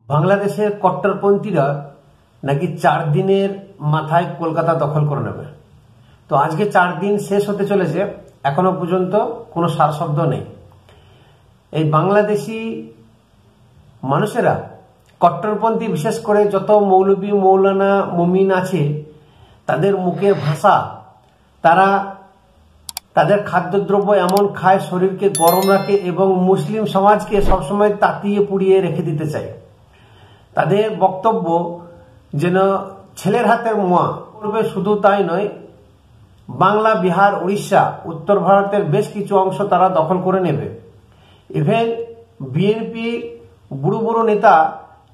বাংলাদেশের কট্টরপন্থীরা নাকি 4 দিনের মাথায় কলকাতা দখল করে নেবে। তো আজকে 4 দিন শেষ হতে চলেছে, এখনো পর্যন্ত কোনো সারশব্দ নেই। এই বাংলাদেশি মানুষেরা কট্টরপন্থী, বিশেষ করে যত মৌলবী মৌলানা মুমিন আছে, তাদের মুখের ভাষা, তারা তাদের খাদ্যদ্রব্য এমন খায় শরীরকে গরম রাখে এবং মুসলিম সমাজকে সবসময় তাতিয়ে পুড়িয়ে রেখে দিতে চায়। তাদের বক্তব্য যেন ছেলের হাতের মোয়া করবে। শুধু তাই নয়, বাংলা, বিহার, উড়িষ্যা, উত্তর ভারতের বেশ কিছু অংশ তারা দখল করে নেবে। ইভেন বিএনপি বুড়ো বুড়ো নেতা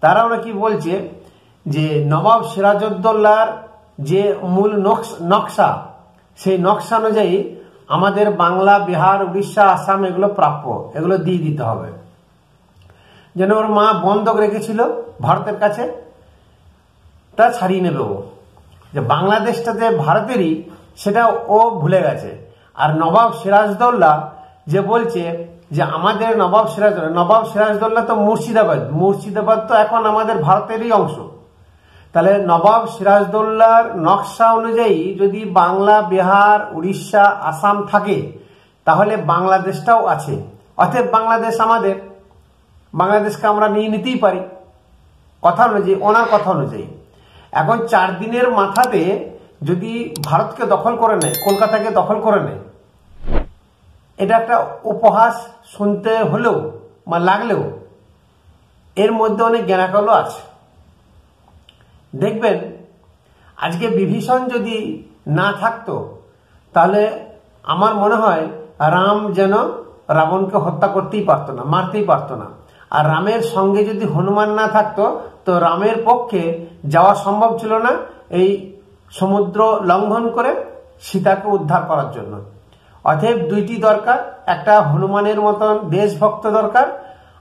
তারাও নাকি বলছে যে নবাব সিরাজউদ্দৌলার যে মূল নকশা, সেই নকশা অনুযায়ী আমাদের বাংলা, বিহার, উড়িষ্যা, আসাম এগুলো প্রাপ্য, এগুলো দিয়ে দিতে হবে। যেন ওর মা বন্ধক রেখেছিল ভারতের কাছে, তা ছাড়িয়ে নেবে ও। যে বাংলাদেশটা যে ভারতেরই, সেটা ও ভুলে গেছে। আর নবাব সিরাজউদ্দৌলা যে বলছে যে আমাদের নবাব সিরাজউদ্দৌলা তো মুর্শিদাবাদ তো এখন আমাদের ভারতেরই অংশ। তাহলে নবাব সিরাজউদ্দৌলার নকশা অনুযায়ী যদি বাংলা, বিহার, উড়িষ্যা, আসাম থাকে, তাহলে বাংলাদেশটাও আছে। অতএব বাংলাদেশ আমাদের, বাংলাদেশকে আমরা নিয়ে নিতেই পারি কথা অনুযায়ী, ওনার কথা অনুযায়ী। এখন 4 দিনের মাথাতে যদি ভারতকে দখল করে নেয়, কলকাতাকে দখল করে নেয়, এটা একটা উপহাস শুনতে হলেও বা লাগলেও এর মধ্যে অনেক জ্ঞানাকলও আছে। দেখবেন আজকে বিভীষণ যদি না থাকতো, তাহলে আমার মনে হয় রাম যেন রাবণকে হত্যা করতেই পারতো না, মারতেই পারতো না। আর রামের সঙ্গে যদি হনুমান না থাকতো, তো রামের পক্ষে যাওয়া সম্ভব ছিল না এই সমুদ্র লঙ্ঘন করে সীতাকে উদ্ধার করার জন্য। অতএব দুইটি দরকার, একটা হনুমানের মতন দেশভক্ত দরকার,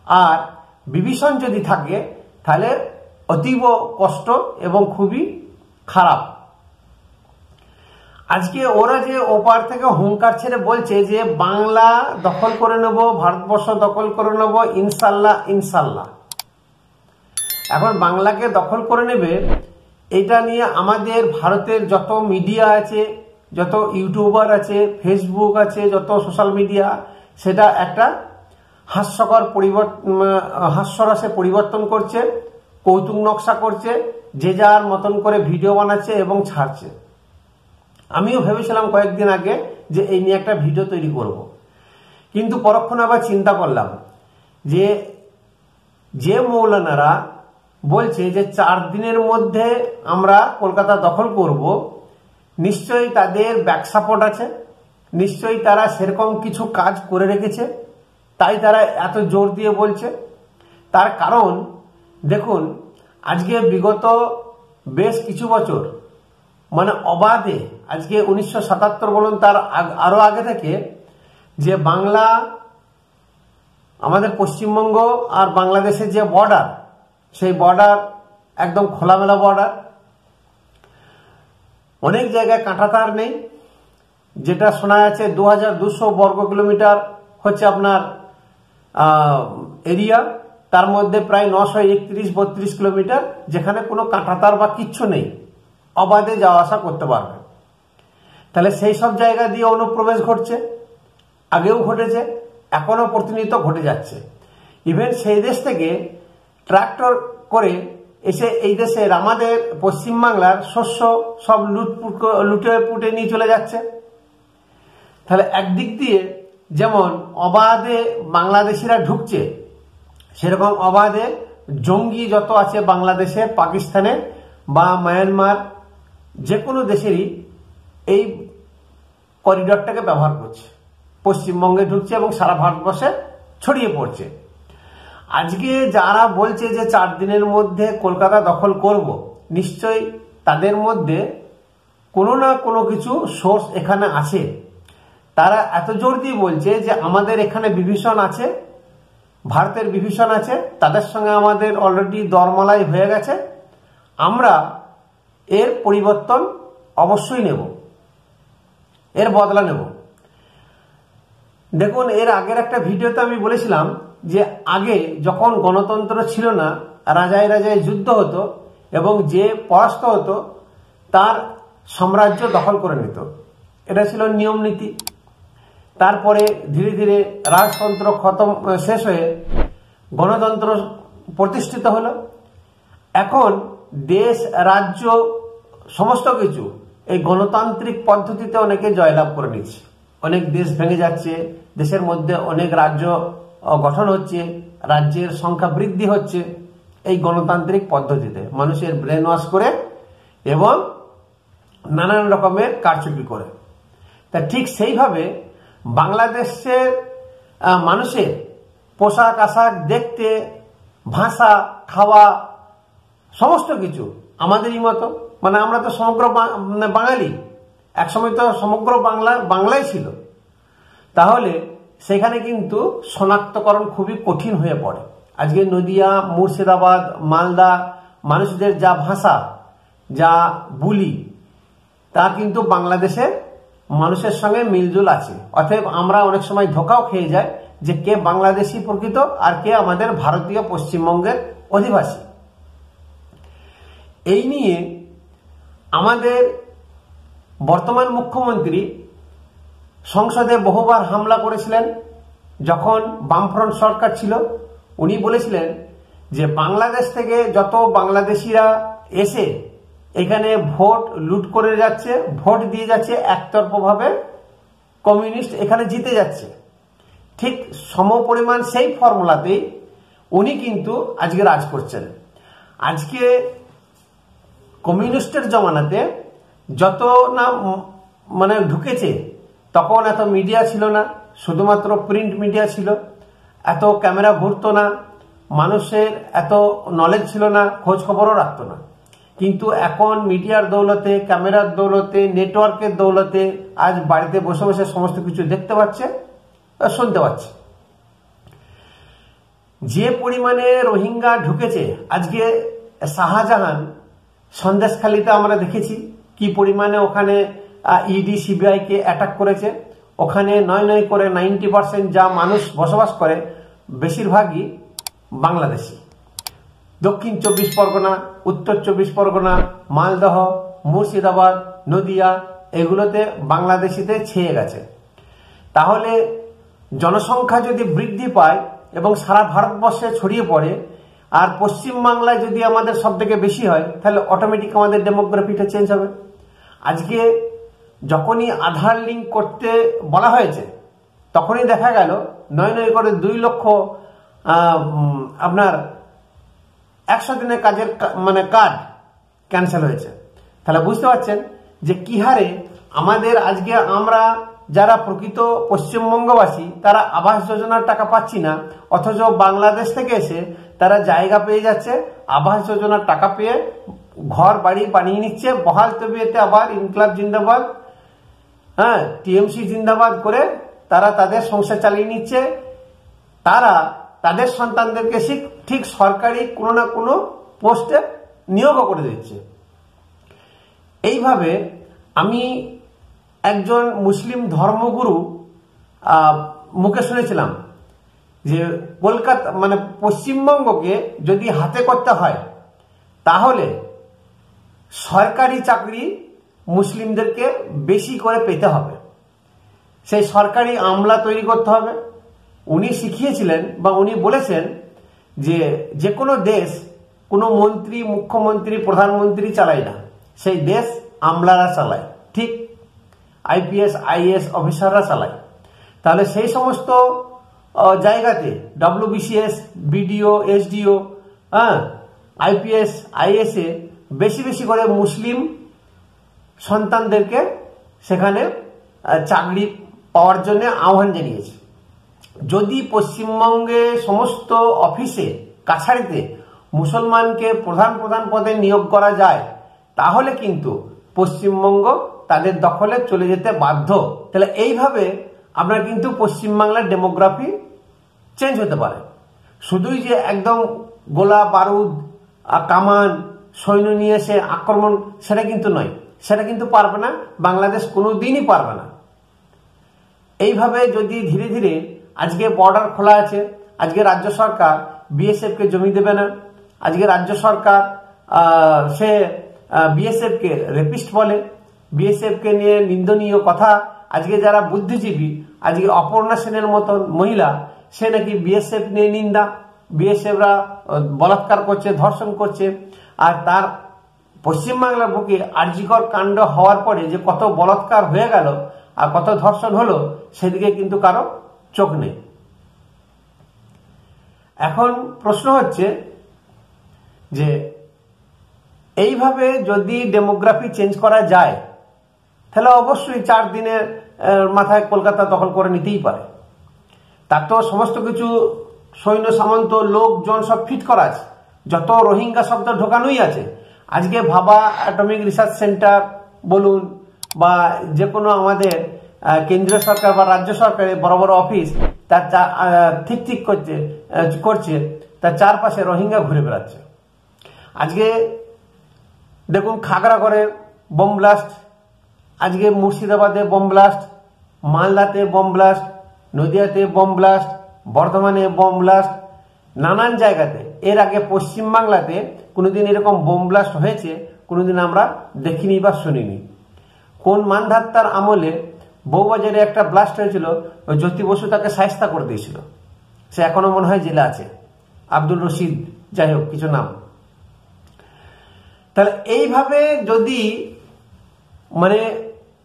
আর বিভীষণ যদি থাকে তাহলে অতীব কষ্ট এবং খুবই খারাপ। আজকে ওরা যে ওপার থেকে হুঙ্কার ছেড়ে বলছে যে বাংলা দখল করে নেব, ভারতবর্ষ দখল করে নেব, ইনশাল্লাহ ইনশাল্লাহ। এখন বাংলাকে দখল করে নেবে, এটা নিয়ে আমাদের ভারতের যত মিডিয়া আছে, যত ইউটিউবার আছে, ফেসবুক আছে, যত সোশ্যাল মিডিয়া, সেটা একটা হাস্যরসে পরিবর্তন করছে, কৌতুক নকশা করছে, যে যার মতন করে ভিডিও বানাচ্ছে এবং ছাড়ছে। আমিও ভেবেছিলাম কয়েকদিন আগে যে এই নিয়ে একটা ভিডিও তৈরি করব, কিন্তু পরক্ষণে আবার চিন্তা করলাম যে মৌলানারা বলছে যে 4 দিনের মধ্যে আমরা কলকাতা দখল করব, নিশ্চয়ই তাদের ব্যাক সাপোর্ট আছে, নিশ্চয়ই তারা সেরকম কিছু কাজ করে রেখেছে, তাই তারা এত জোর দিয়ে বলছে। তার কারণ দেখুন, আজকে বিগত বেশ কিছু বছর মানে অবাধে, আজকে 1977 বলুন, তার আরো আগে থেকে যে বাংলা, আমাদের পশ্চিমবঙ্গ আর বাংলাদেশের যে বর্ডার, সেই বর্ডার একদম খোলামেলা বর্ডার। অনেক জায়গায় কাঁটাতার নেই, যেটা শোনা যাচ্ছে 2200 বর্গ কিলোমিটার হচ্ছে আপনার এরিয়া, তার মধ্যে প্রায় 931-32 কিলোমিটার যেখানে কোনো কাঁটাতার বা কিচ্ছু নেই, অবাধে যাওয়া আসা করতে পারবে। তাহলে সেই সব জায়গা দিয়ে অনুপ্রবেশ ঘটছে, আগেও ঘটেছে, এখনো প্রতিনিয়ত ঘটে যাচ্ছে। ইভেন সেই দেশ থেকে ট্রাক্টর করে এসে এই দেশের, আমাদের পশ্চিমবাংলার শস্য সব লুটে পুটে নিয়ে চলে যাচ্ছে। তাহলে একদিক দিয়ে যেমন অবাধে বাংলাদেশিরা ঢুকছে, সেরকম অবাধে জঙ্গি যত আছে বাংলাদেশে, পাকিস্তানে বা মায়ানমার, যে কোনো দেশেরই এই করিডরটাকে ব্যবহার করছে, পশ্চিমবঙ্গে ঢুকছে এবং সারা ভারতবর্ষে ছড়িয়ে পড়ছে। আজকে যারা বলছে যে 4 দিনের মধ্যে কলকাতা দখল করব, নিশ্চয়ই তাদের মধ্যে কোনো না কোনো কিছু সোর্স এখানে আছে। তারা এত জোর দিয়ে বলছে যে আমাদের এখানে বিভীষণ আছে, ভারতের বিভীষণ আছে, তাদের সঙ্গে আমাদের অলরেডি দরমালাই হয়ে গেছে, আমরা এর পরিবর্তন অবশ্যই নেব, এর বদলা নেব। দেখুন, এর আগের একটা ভিডিওতে আমি বলেছিলাম যে আগে যখন গণতন্ত্র ছিল না, রাজায় রাজায় যুদ্ধ হতো এবং যে পরাস্ত হতো তার সাম্রাজ্য দখল করে নিত। এটা ছিল নিয়ম নীতি। তারপরে ধীরে ধীরে রাজতন্ত্র শেষ হয়ে গণতন্ত্র প্রতিষ্ঠিত হলো। এখন দেশ রাজ্য সমস্ত কিছু এই গণতান্ত্রিক পদ্ধতিতে অনেকে জয়লাভ করে নিচ্ছে। অনেক দেশ ভেঙে যাচ্ছে, দেশের মধ্যে অনেক রাজ্য গঠন হচ্ছে, রাজ্যের সংখ্যা বৃদ্ধি হচ্ছে এই গণতান্ত্রিক পদ্ধতিতে, মানুষের ব্রেন ওয়াশ করে এবং নানান রকমের কারচুপি করে। তা ঠিক সেইভাবে বাংলাদেশের মানুষের পোশাক আশাক, দেখতে, ভাষা, খাওয়া সমস্ত কিছু আমাদেরই মতো। মানে আমরা তো সমগ্র বাঙালি, একসময় তো সমগ্র বাংলাই ছিল। তাহলে সেখানে কিন্তু শনাক্তকরণ খুবই কঠিন হয়ে পড়ে। আজকে নদিয়া, মুর্শিদাবাদ, মালদা মানুষদের যা ভাষা, যা বুলি, তা কিন্তু বাংলাদেশের মানুষের সঙ্গে মিলজুল আছে। অতএব আমরা অনেক সময় ধোঁকাও খেয়ে যাই যে কে বাংলাদেশি প্রকৃত আর কে আমাদের ভারতীয় পশ্চিমবঙ্গের অধিবাসী। এই নিয়ে আমাদের বর্তমান মুখ্যমন্ত্রী সংসদে বহুবার হামলা করেছিলেন। যখন বামফ্রন্ট সরকার ছিল উনি বলেছিলেন যে বাংলাদেশ থেকে যত বাংলাদেশিরা এসে এখানে ভোট লুট করে যাচ্ছে, ভোট দিয়ে যাচ্ছে একতরফাভাবে, কমিউনিস্ট এখানে জিতে যাচ্ছে। ঠিক সমপরিমাণ সেই ফর্মুলাতেই উনি কিন্তু আজকে রাজ করছেন। আজকে কমিউনিস্টের জমানাতে যত না মানে ঢুকেছে, তখন এত মিডিয়া ছিল না, শুধুমাত্র প্রিন্ট মিডিয়া ছিল, এত ক্যামেরা ঘুরতো না, মানুষের এত নলেজ ছিল না, খোঁজ খবরও রাখতো না। কিন্তু এখন মিডিয়ার দৌলতে, ক্যামেরার দৌলতে, নেটওয়ার্কের দৌলতে আজ বাড়িতে বসে বসে সমস্ত কিছু দেখতে পাচ্ছে, শুনতে পাচ্ছে। যে পরিমাণে রোহিঙ্গা ঢুকেছে, আজকে শাহজাহান সন্দেশখালীতে আমরা দেখেছি কি পরিমাণে ওখানে ইডি সিবিআই কে অ্যাটাক করেছে। ওখানে নয় করে 90% যা মানুষ বসবাস করে বেশিরভাগই বাংলাদেশি। দক্ষিণ 24 পরগনা, উত্তর 24 পরগনা, মালদহ, মুর্শিদাবাদ, নদিয়া এগুলোতে বাংলাদেশিতে ছেয়ে গেছে। তাহলে জনসংখ্যা যদি বৃদ্ধি পায় এবং সারা ভারতবর্ষে ছড়িয়ে পড়ে, আর পশ্চিমবাংলায় যদি আমাদের সব থেকে বেশি হয়, তাহলে অটোমেটিক আমাদের ডেমোগ্রাফিটা চেঞ্জ হবে। আজকে যখনই আধার লিঙ্ক করতে বলা হয়েছে, তখনই দেখা গেল নয় করে 2 লক্ষ আপনার 100 দিনের কাজের মানে কার্ড ক্যান্সেল হয়েছে। তাহলে বুঝতে পারছেন যে কি হারে আমাদের আজকে আমরা যারা প্রকৃত পশ্চিমবঙ্গবাসী তারা আবাস যোজনার টাকা পাচ্ছি না, অথচ বাংলাদেশ থেকে এসে তারা জায়গা পেয়ে যাচ্ছে, আবাস যোজনার টাকা পেয়ে ঘর বাড়ি বানিয়ে নিচ্ছে, বহাল তবিয়তে আবার ইনকলাব জিন্দাবাদ, টিএমসি জিন্দাবাদ করে তারা তাদের সংসার চালিয়ে নিচ্ছে। তারা তাদের সন্তানদেরকে ঠিক সরকারি কোনো না কোনো পোস্টে নিয়োগও করে দিচ্ছে। এইভাবে আমি একজন মুসলিম ধর্মগুরু মুখে শুনেছিলাম যে কলকাতা মানে পশ্চিমবঙ্গকে যদি হাতে করতে হয়, তাহলে সরকারি চাকরি মুসলিমদেরকে বেশি করে পেতে হবে, সেই সরকারি আমলা তৈরি করতে হবে। উনি শিখিয়েছিলেন বা উনি বলেছেন যে যে কোনো দেশ কোনো মন্ত্রী, মুখ্যমন্ত্রী, প্রধানমন্ত্রী চালায় না, সেই দেশ আমলারা চালায়, ঠিক আইপিএস আইএস অফিসাররা চালায়। তাহলে সেই সমস্ত জায়গাতে WBCS, BDO, SDO, IPS IAS এ বেশি বেশি করে মুসলিম সন্তানদেরকে সেখানে চাকরি পাওয়ার জন্য আহ্বান জানিয়েছে। যদি পশ্চিমবঙ্গে সমস্ত অফিসে কাছারিতে মুসলমানকে প্রধান প্রধান পদে নিয়োগ করা যায়, তাহলে কিন্তু পশ্চিমবঙ্গ তাদের দখলে চলে যেতে বাধ্য। তাহলে এইভাবে আমরা কিন্তু পশ্চিমবাংলার ডেমোগ্রাফি চেঞ্জ হতে পারে। শুধুই যে একদম গোলা বারুদ কামান সৈন্য নিয়ে এসে আক্রমণ, সেটা কিন্তু নয়, সেটা কিন্তু পারবে না, বাংলাদেশ কোনোদিনই পারবে না। এইভাবে যদি ধীরে ধীরে, আজকে বর্ডার খোলা আছে, আজকে রাজ্য সরকার বিএসএফ কে জমি দেবে না, আজকে রাজ্য সরকার সে বিএসএফ কে রেপিস্ট বলে, বিএসএফ কে নিয়ে নিন্দনীয় কথা। আজকে যারা বুদ্ধিজীবী, আজকে অপর্ণা সেনের মতন মহিলা, সে নাকি বিএসএফ নিয়ে নিন্দা, বিএসএফরা বলাৎকার করছে, ধর্ষণ করছে। আর তার পশ্চিমবাংলার বুকে আরজিকর কাণ্ড হওয়ার পরে যে কত বলাৎকার হয়ে গেল আর কত ধর্ষণ হলো, সেদিকে কিন্তু কারো চোখ নেই। এখন প্রশ্ন হচ্ছে যে এইভাবে যদি ডেমোগ্রাফি চেঞ্জ করা যায়, তাহলে অবশ্যই 4 দিনের মাথায় কলকাতা দখল করে নিতেই পারে। তার তো সমস্ত কিছু সৈন্য সামন্ত লোকজন সব ফিট করা আছে, যত রোহিঙ্গা শব্দ ঢোকানোই আছে। আজকে ভাবা অ্যাটমিক রিসার্চ সেন্টার বলুন বা যে কোনো আমাদের কেন্দ্রীয় সরকার বা রাজ্য সরকারের বড় বড় অফিস তার ঠিক করছে, তার চারপাশে রোহিঙ্গা ঘুরে বেড়াচ্ছে। আজকে দেখুন খাগড়াগড়ে বোম ব্লাস্ট, আজকে মুর্শিদাবাদে বোম ব্লাস্ট, মালদাতে বোম ব্লাস্ট, নদিয়াতে বোম ব্লাস্ট, বর্ধমানে বোম ব্লাস্ট, নানান জায়গাতে। এর আগে পশ্চিমবাংলাতে কোনোদিন এরকম বোম ব্লাস্ট হয়েছে কোনোদিন আমরা দেখিনি বা শুনিনি। কোন মানধাত্তার আমলে বউবাজারে একটা ব্লাস্ট হয়েছিল, জ্যোতি বসু তাকে শায়েস্তা করে দিয়েছিল, সে এখনো মনে হয় জেলে আছে, আব্দুল রশিদ, যাই হোক কিছু নাম। তাহলে এইভাবে যদি মানে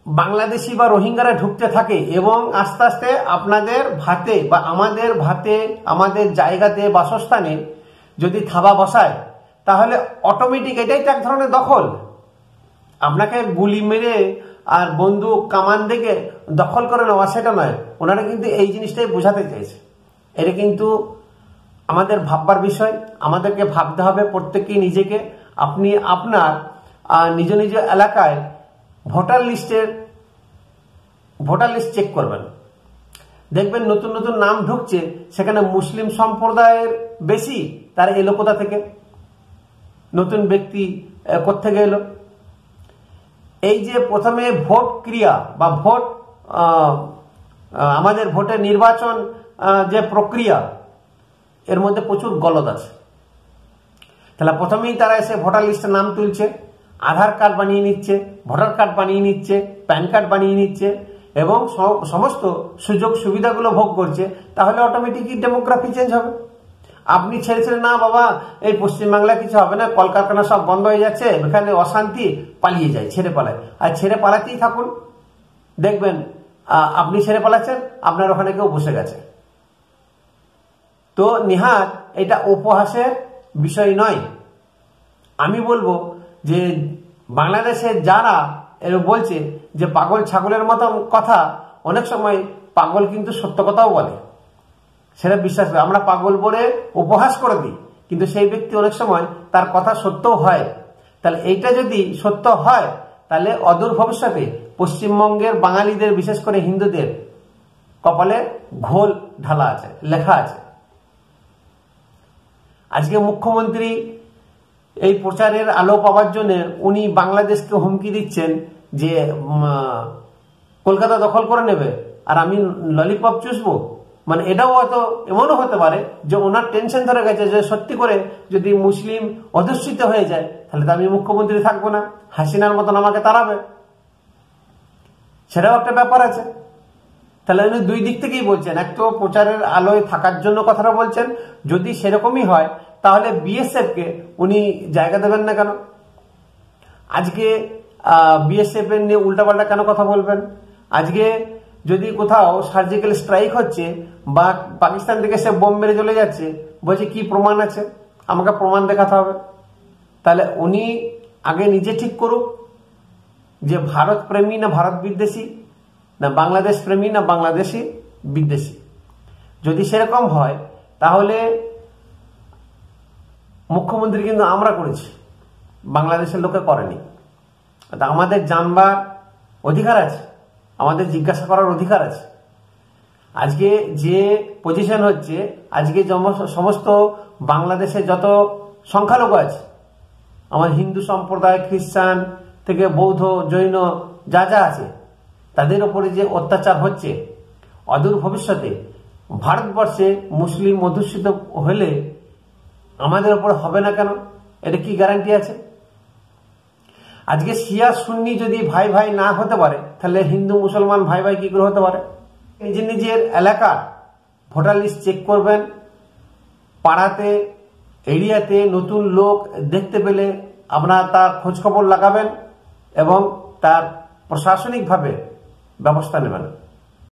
বাংলাদেশি বা রোহিঙ্গারা ঢুকতে থাকে এবং আস্তে আস্তে আপনাদের ভাতে বা আমাদের ভাতে, আমাদের জায়গাতে, বাসস্থানে যদি থাবা বসায়, তাহলে অটোমেটিক এটাই তো এক ধরনের দখল। আপনাকে গুলি মেরে আর বন্দুক কামান দেখে দখল করে নেওয়া সেটা নয়। ওনারা কিন্তু এই জিনিসটাই বোঝাতে চাইছে। এটা কিন্তু আমাদের ভাববার বিষয়, আমাদেরকে ভাবতে হবে প্রত্যেকেই নিজেকে। আপনি আপনার নিজ নিজ এলাকায় ভোটার লিস্ট চেক করবেন, দেখবেন নতুন নতুন নাম ঢুকছে, সেখানে মুসলিম সম্প্রদায়ের বেশি। তারা এলো কোথা থেকে? নতুন ব্যক্তি কোত্থেকে এলো? এই যে প্রথমে ভোট ক্রিয়া বা ভোট আমাদের ভোটের নির্বাচন যে প্রক্রিয়া, এর মধ্যে প্রচুর গলদ আছে। তাহলে প্রথমেই তারা এসে ভোটার লিস্টে নাম তুলছে, আধার কার্ড বানিয়ে নিচ্ছে, ভোটার কার্ড বানিয়ে নিচ্ছে, প্যান কার্ড বানিয়ে নিচ্ছে এবং সমস্ত সুযোগ সুবিধাগুলো ভোগ করছে। তাহলে অটোমেটিকই ডেমোগ্রাফি চেঞ্জ হবে। আপনি ছেড়ে না বাবা এই পশ্চিমবাংলায় কিছু হবে না, কলকারখানা সব বন্ধ হয়ে যাচ্ছে, এখানে অশান্তি, পালিয়ে যায়, ছেড়ে পালায়। আর ছেড়ে পালাতেই থাকুন, দেখবেন আপনি ছেড়ে পালাচ্ছেন, আপনার ওখানে কেউ বসে গেছে। তো নিহাত এটা উপহাসের বিষয় নয়। আমি বলবো যে বাংলাদেশে যারা এর বলছে যে পাগল ছাগলের মতো কথা, অনেক সময় পাগল কিন্তু সত্য কথাও বলে, সেটা বিশ্বাস করে। আমরা পাগল বলে উপহাস করে দিই, কিন্তু সেই ব্যক্তি অনেক সময় তার কথা সত্যও হয়। তাহলে এইটা যদি সত্য হয়, তাহলে অদূর ভবিষ্যতে পশ্চিমবঙ্গের বাঙালিদের, বিশেষ করে হিন্দুদের কপালে ঘোল ঢালা আছে, লেখা আছে। আজকে মুখ্যমন্ত্রী এই প্রচারের আলো পাওয়ার জন্য উনি বাংলাদেশকে হুমকি দিচ্ছেন যে কলকাতা দখল করে নেবে আর আমি ললিপপ চুষবো। মানে এটাও হয়তো এমনও হতে পারে যে ওনার টেনশন ধরে গেছে যে সত্যি করে যদি মুসলিম অধ্যুষিত হয়ে যায়, তাহলে তো আমি মুখ্যমন্ত্রী থাকবো না, হাসিনার মতন আমাকে তাড়াবে, সেটাও একটা ব্যাপার আছে। তাহলে উনি দুই দিক থেকেই বলছেন, এক তো প্রচারের আলোয় থাকার জন্য কথাটা বলছেন, যদি সেরকমই হয় তাহলে বিএসএফ কে উনি জায়গা দেবেন না কেন? আজকে বিএসএফ এর নিয়ে উল্টাপাল্টা কেন কথা বলবেন? আজকে যদি কোথাও সার্জিক্যাল স্ট্রাইক হচ্ছে বা পাকিস্তান থেকে সে বোম মেরে চলে যাচ্ছে, বলছে কি প্রমাণ আছে, আমাকে প্রমাণ দেখাতে হবে। তাহলে উনি আগে নিজে ঠিক করুক যে ভারত প্রেমী না ভারত বিদ্বেষী, না বাংলাদেশ প্রেমী না বাংলাদেশি বিদ্বেষী। যদি সেরকম হয় তাহলে মুখ্যমন্ত্রী কিন্তু আমরা করেছি, বাংলাদেশের লোকে করেনি। আমাদের জানবার অধিকার আছে, আমাদের জিজ্ঞাসা করার অধিকার আছে। আজকে যে পজিশন হচ্ছে, আজকে সমস্ত বাংলাদেশে যত সংখ্যালঘু আছে, আমার হিন্দু সম্প্রদায়, খ্রিস্টান থেকে বৌদ্ধ, জৈন যা যা আছে, তাদের উপরে যে অত্যাচার হচ্ছে, অদূর ভবিষ্যতে ভারতবর্ষে মুসলিম অধ্যুষিত হলে আমাদের ওপর হবে না কেন? এটা কি গ্যারান্টি আছে? আজকে শিয়া সুন্নি যদি ভাই ভাই না হতে পারে, তাহলে হিন্দু মুসলমান ভাই ভাই কি করে হতে পারে? নিজের নিজের এলাকার ভোটার লিস্ট চেক করবেন, পাড়াতে এরিয়াতে নতুন লোক দেখতে পেলে আপনারা তার খোঁজখবর লাগাবেন এবং তার প্রশাসনিকভাবে ব্যবস্থা নেবেন।